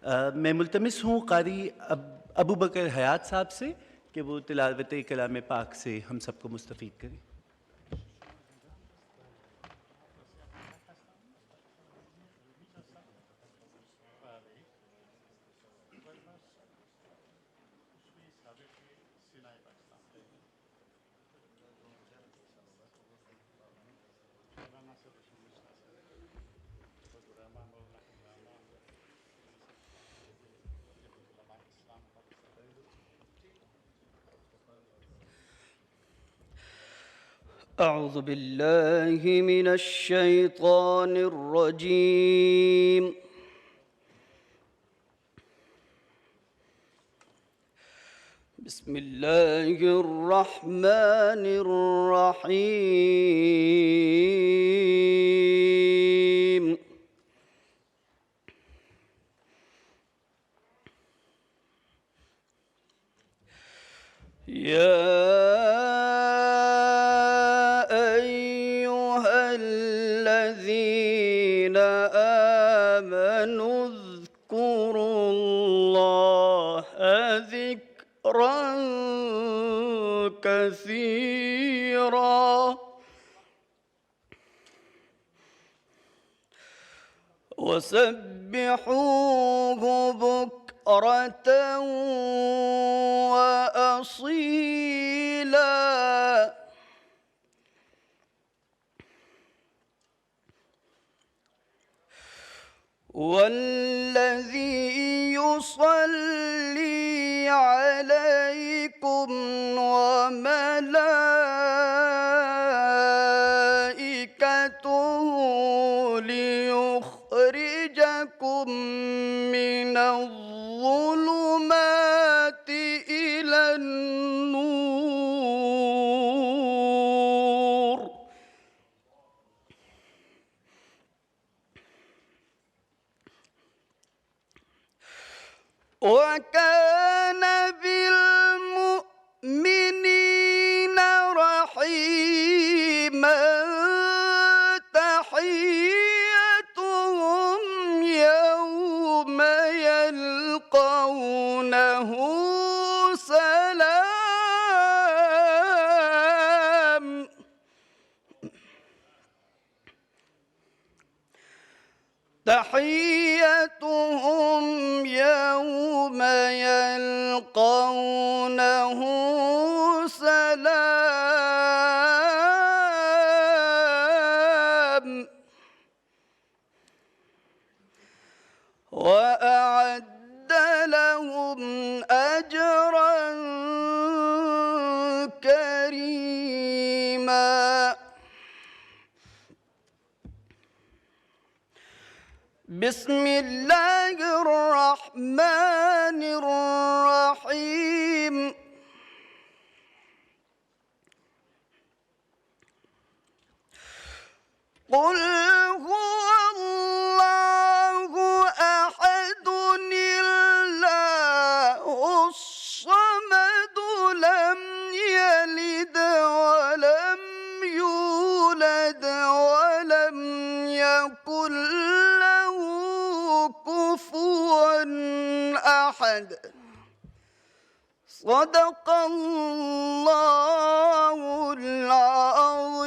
मैं मुल्तमिस हूँ कारी अबू बकर हयात साहब से कि वो तिलावत कलाम पाक से हम सबको मुस्तफ़ीद करें। أعوذ بالله من الشيطان الرجيم. بسم الله الرحمن الرحيم. اذكروا الله ذكرا كثيرا وسبحوه بكرة وأصيلا والذي يصلي عليكم وملائكته ليخرجكم من الظلمات إلى النور وكان بالمؤمنين رحيما تحيتهم يوم يلقونه سلام تحيتهم يوم يلقونه سلام وأعد لهم أجرا كريما. بسم الله الرحمن الرحيم. قل هو الله أحد الله الصمد لم يلد ولم يولد ولم يكن له كفوا أحد. صدق الله العظيم.